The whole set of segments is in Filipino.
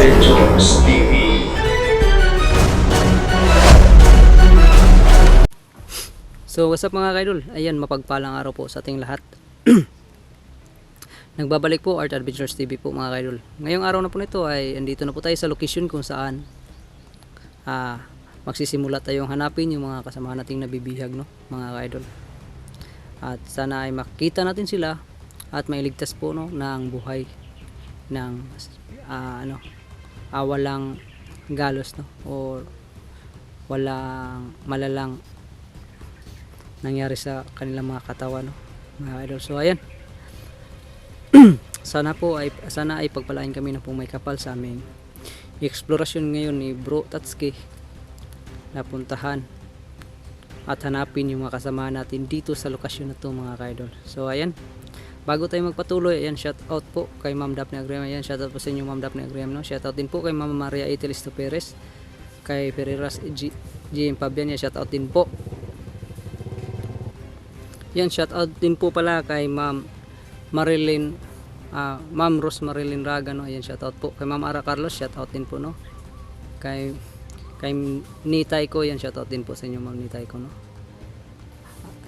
Adventures TV. So what's up mga kaidol, ayan mapagpalang araw po sa ating lahat. Nagbabalik po Art Adventures TV po mga kaidol. Ngayong araw na po nito ay andito na po tayo sa location kung saan magsisimula tayong hanapin yung mga kasama nating nabibihag, no mga kaidol. At sana ay makita natin sila at mailigtas po, no, ng buhay ng walang galos, no, or walang malalang nangyari sa kanilang mga katawan, no mga idol. So ayan, sana ay pagpalain kami na pong may kapal sa aming eksplorasyon ngayon ni Bro Tatsuki na puntahan at hanapin yung mga kasama natin dito sa lokasyon na to mga kaidol. So ayan, bago tayo magpatuloy, ayan, shout out po kay Ma'am Daphne Agriam. Ayan, shout out po sa inyo Ma'am Daphne Agriam, no. Shout out din po kay Ma'am Maria Itelisto Perez, kay Pereiras GM Pabian, shout out din po. Yan, shout out din po pala kay Ma'am Marilyn, Ma'am Rose Marilyn Raga, no. Ayan, shout out po kay Ma'am Ara Carlos, shout out din po, no. Kay Nitay ko, yan, shout out din po sa inyo Ma'am Nitay ko, no.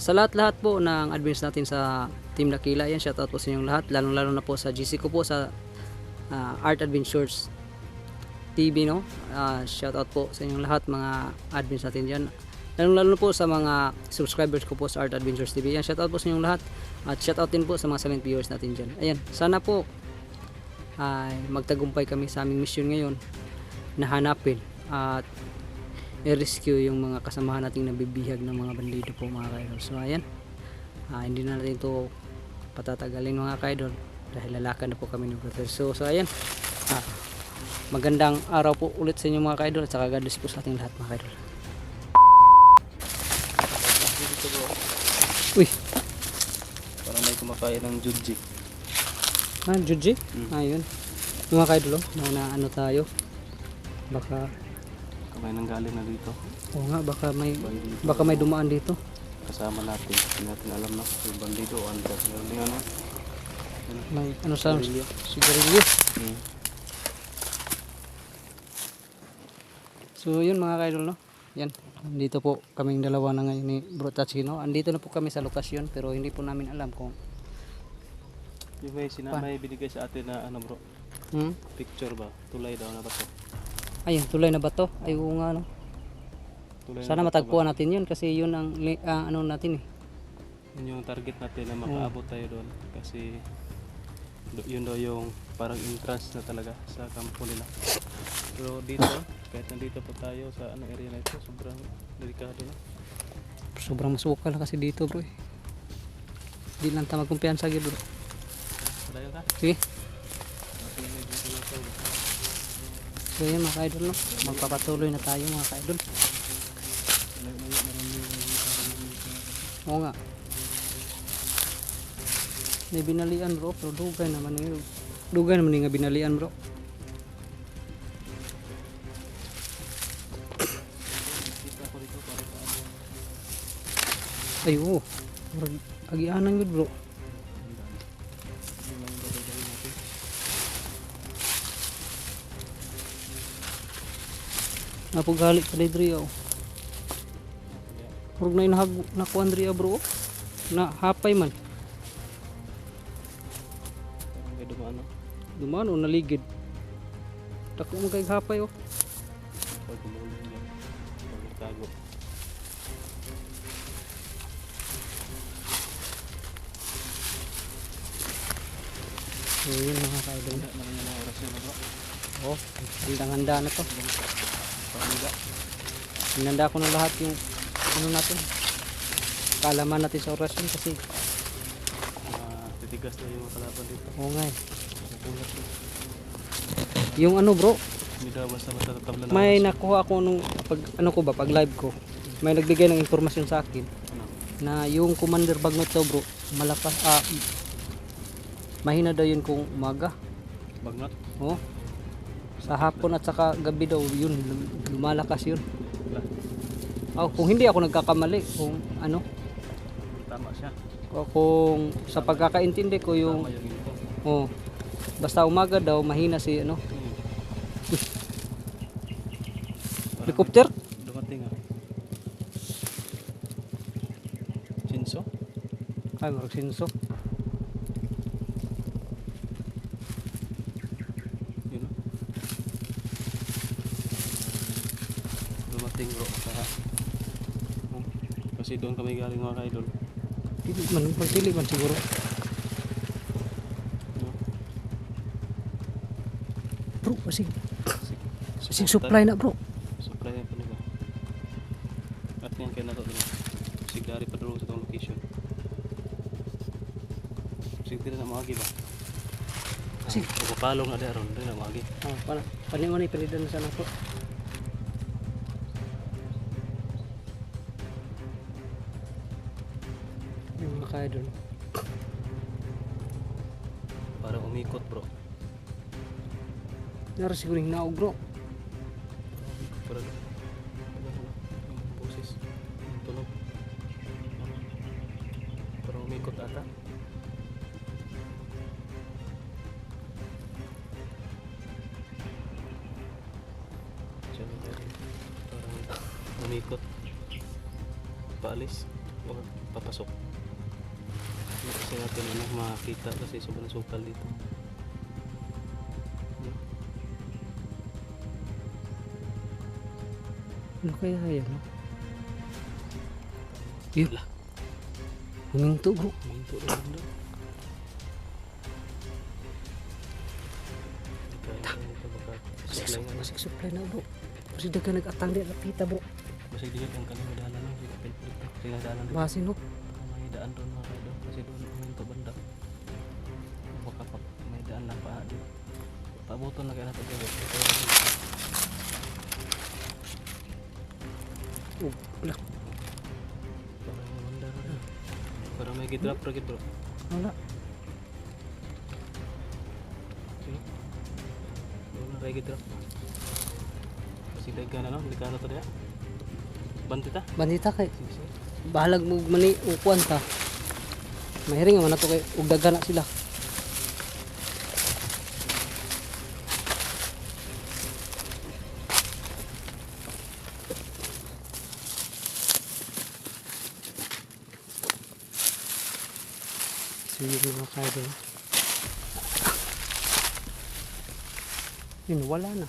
Sa lahat po ng admins natin sa Team Dakila, yan, shout out po sa inyong lahat, lalong-lalo na po sa GC ko po sa Art Adventures TV, no. Shout out po sa inyong lahat mga admins natin diyan. Lalo po sa mga subscribers ko po sa Art Adventures TV. Yan, shout out po sa inyong lahat. At shout out din po sa mga silent viewers natin dyan. Ayan, sana po ay magtagumpay kami sa aming mission ngayon na hanapin at i-rescue yung mga kasamahan nating nabibihag ng mga bandido po mga kaidol. So ayan, hindi na natin ito patatagalin mga kaidol dahil lalakad na po kami ng brother. So ayan, magandang araw po ulit sa inyo mga kaidol at saka God bless po sa ating lahat mga kaidol. Uy, parang may kumakain ng juji. Juji? Ayun. Yung mga kaidol, na ano tayo. Baka Kamay nang galing na dito. oo nga, baka may dumaan dito. Kasama natin. Hindi natin alam na yung bandido o ano. Ano. May ano sa sigarilyo. So yun mga kaidol, no. Yan. Andito po kaming dalawa na ngayon ni Bro Tatsuki, no. Andito na po kami sa lokasyon pero hindi po namin alam kung Yung may binigay sa atin na ano bro. Picture ba? Tulay daw na ba to? ayun, tulay na ba to? Ay oo nga, no. Tulay Sana na matagpuan natin yun kasi yun ang ano natin eh. Yun yung target natin na makaabot tayo doon. Kasi yun daw yung parang entrance na talaga sa kampo nila. Pero dito, kahit nandito pa tayo sa ano area na ito, sobrang delikado na. Sobrang masukal kasi dito bro eh. Di lang tayo magkumpiyansa bro. Padayo ka? Sige. Natin yung dito na ito. So yan mga kaidol, no. Magpapatuloy na tayo mga kaidol. Oo nga. May binalian bro, pero dugay naman yung nga binalian bro. Ay oo, agianan yun bro. Napugali pa diri oh. Murag na inahag nakuan diri bro. Na hapay man. May dumaan no? Duman o naligid. Dako mo kay hapay oh. Pag kumulong yan. Pag tago. So yun mga kaidol. Marami na mga oras yun bro. Oh, handa na to. Hinanda ko na lahat yung ano natin. Kaalaman natin sa orasyon kasi Titigas na yung kalaban dito. oo nga eh. Nakulat ko. Yung ano bro, Hindi daw basta tabla na may oras. nakuha ako nung pag live ko. May nagbigay ng impormasyon sa akin Ano? na yung commander bagnot daw bro, malakas mahina daw yun kung umaga. Bagnot? Oh. Sa hapon at saka gabi daw yun lumalakas yun. Oh, kung hindi ako nagkakamali kung ano, Tama siya. o kung sa pagkakaintindi ko yung Tama yung info. oh, basta umaga daw mahina si ano. Uy, Helicopter? Dumating ah. Sinso? Ay, marag sinso. Yun ah. Dumating bro. Oh, kasi doon kami galing mga ka-idol. Dili man, pagdili man siguro. No? Bro, kasi supply na bro. Supply na pa nila. At yan kaya na to din. Sigari pa doon sa itong location. Sige na maagi ba? Kasi, Papalong na di aron. Di na maagi. Pani pilidan na sana po. Yung mga kaya doon. Para umikot bro. Nara siguro yung naog bro. Para yung boses. Yung tunog. Para umikot ata. Parang umikot. Paalis. O papasok. Hindi kasi natin makita kasi sobrang sukal dito. Ano kaya yan? No? Yun. Wala. Huminto bro. Minto na lang daw. Kaya ito baka supply nga. Masig supply na bro. Kasi daga nag-atang di napita bro. Basig dito ang kanyang daanan lang. Sige dito. Sige daanan dito. Basin no. May daan doon mga kaidol. Kasi doon minto banda. Baka pa may daan lang pa doon. Pabuton na kaya natin dito. Oh, wala. Parang may banda na. Parang may gidrop ra gid bro. Wala. Sige. Doon na ray gidrop. Kasi dagan na no. Likano to diya. Bandita. Bandita kay Sige sige. bahalag mo mani ukuan ta. Mahiring man nato kay ug daghan na sila. So yun mga kaidol. Yun, wala na.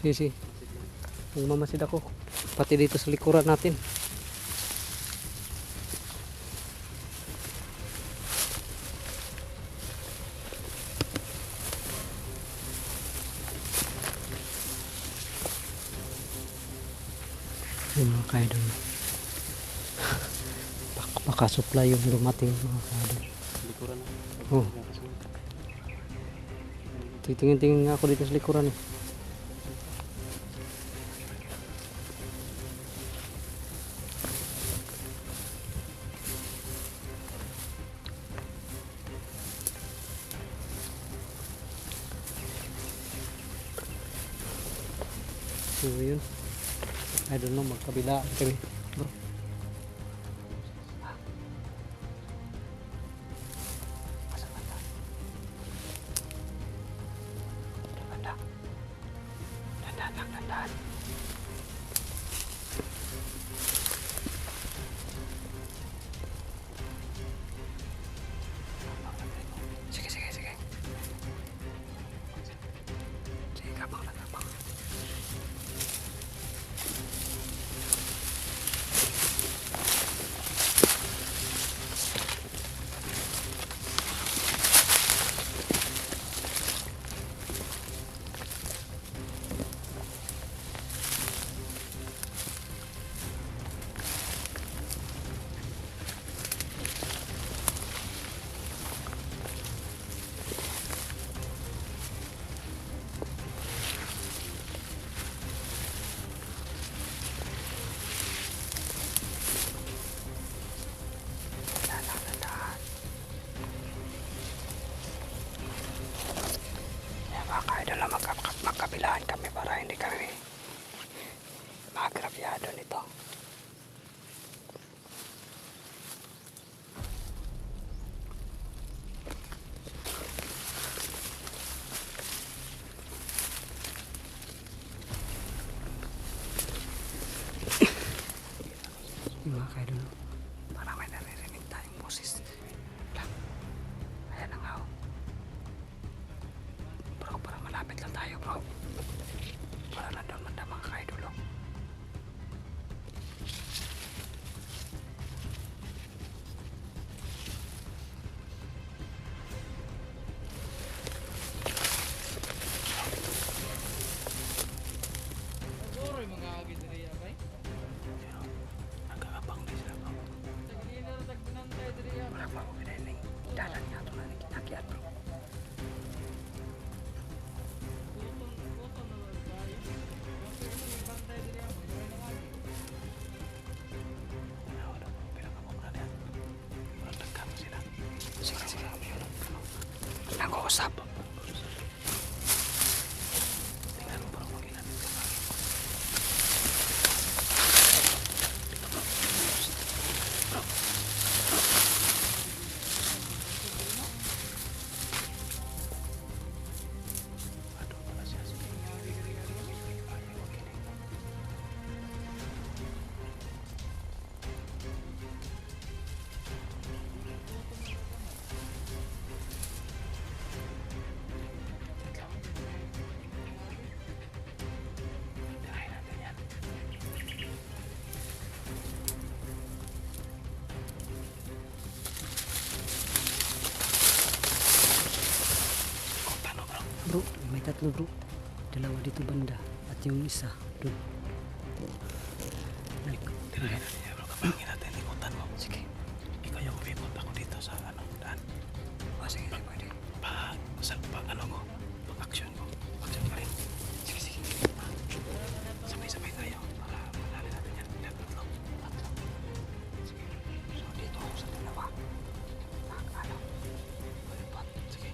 Sige, sige. Mamasid ako. Pati dito sa likuran natin. Yung mga kaidol. Baka supply yung dumating mga kaidol. Likuran na. Oh. Titingin-tingin nga ako dito sa likuran eh. So yun, I don't know, magkabila kami bro. Dandan. Sige. Sige, kapang. kabilaan kami para hindi kami maagrabyado nito. Yung mga kaidol, parang may naririnig tayong boses. Lang, ayan na nga oh. Bro, parang malapit lang tayo bro. Parang nandun man na mga kaidol oh. Nag-aabang din sila bro. Wala pa ako pinailing. Dalan nga ito na nagkinakiat bro. Sige, sige. Nag-uusap. Tingnan mo bro, mag-inan. Bro, may tatlo bro. Dalawa dito banda at yung isa doon. Tirahin natin niya bro. Kapangin natin, ikutan mo. Sige. Ikaw yung umikot ako dito sa daan. O sige, pwede. Pag ano mo, pag action mo. Action ka rin. Sige, sige. Sabay-sabay tayo. Para malali natin yan. Tatlo. Sige. So dito ako sa dalawa. Ano? Palipat. Sige.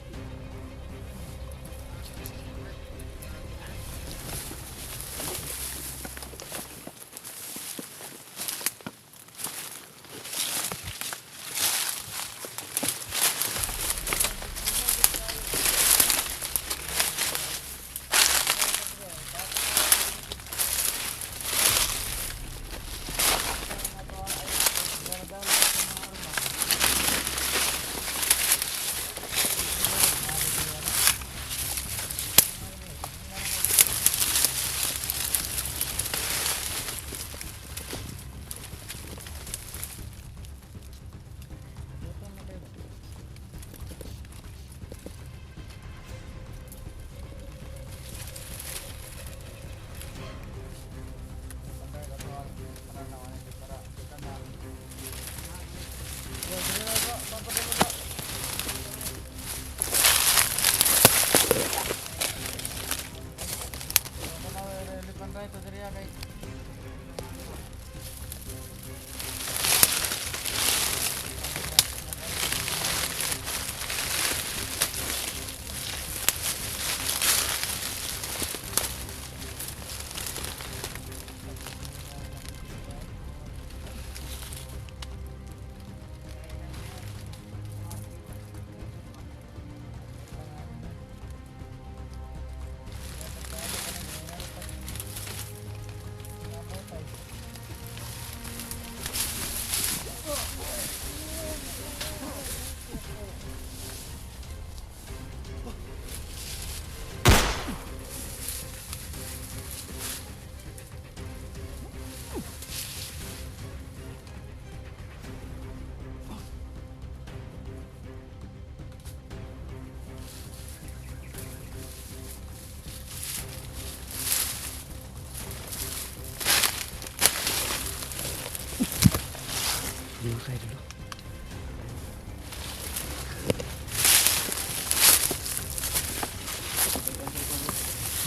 Mga kaidol.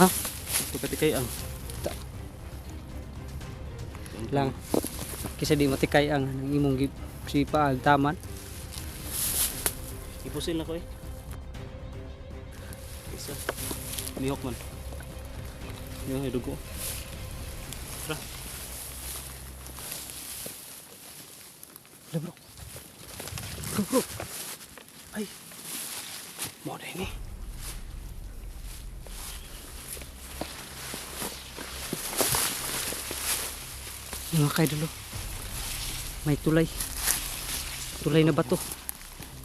Ha? Pagkatikay ang. Lang. Kisa di matikay ang imong sipa taman. Ipusil na ko eh. Isa. Nihok man. Yung may dugo. Tara. Wala bro. Bro. Ay. Mo na ini. Mga kaidol, may tulay. Tulay na bato.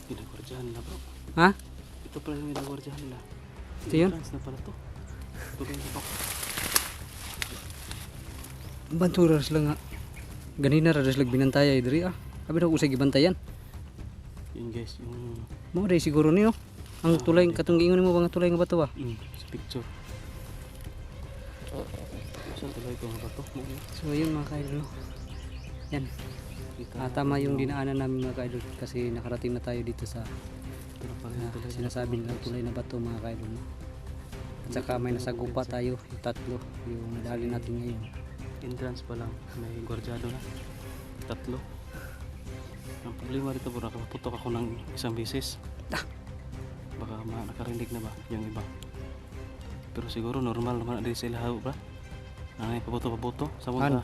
Pinagwardyahan nila bro. Ha? Ito pala yung pinagwardyahan nila. Ito yun? Entrance na pala to. Tulay na bak. Bantura sila nga. Ganina ra sila binantaya diri ah. Abi na usay gibantayan. Yun guys, yung Mo day siguro ni no. Ang tulay katong giingon nimo mga tulay nga bato ah. sa picture. Saan tulay ko nga ba to? So yun mga kaidol. Yan. Tama yung dinaanan namin mga kaidol kasi nakarating na tayo dito sa Pero pala yung tulay. sinasabi nilang tulay na bato mga kaidol. At saka may nasagupa tayo, yung tatlo, yung nadali natin ngayon. Entrance pa lang, may gwardyado na. Tatlo. Ang problema dito bro, nakaputok ako ng isang beses. Baka nakarinig na ba yung iba. Pero siguro normal naman na sila hao ba? Nanay pabuto-pabuto sa punta.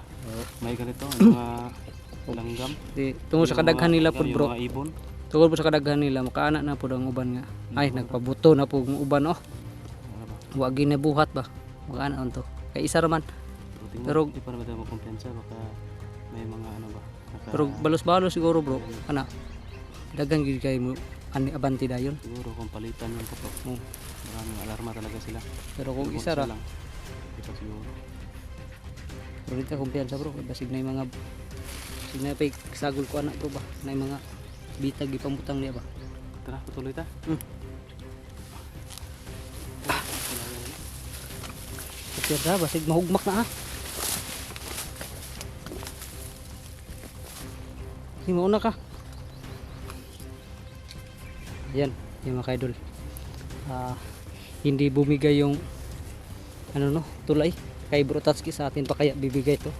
May ganito, ang mga langgam. Di, tungo sa kadaghan nila po bro. Yung mga ibon. Tungkol po sa kadaghan nila, makaana na po ang uban nga. Ay, nagpabuto na po ang uban oh. Huwag ginabuhat ba? Makaana to. Kay isa raman. Pero hindi pa naman tayo makumpiyansa, baka may mga ano ba. Pero balos-balos siguro bro. Ana. Dagan gid kay mo ani abanti dayon. Siguro kung palitan yung putok. Maraming alarma talaga sila. Pero kung isa ra, lang. Ito siguro. pero dito kumpiyansa bro. Basig na yung mga sina pa sagol ko anak bro ba. Na yung mga bitag ipambutang niya ba. Tara, patuloy ta. Kaya basig mahugmak na ah. Hindi mauna ka. Yan, yung mga kaidol. Hindi bumigay yung ano no, tulay. Kay Bro Tatsuki sa atin pa kaya bibigay to.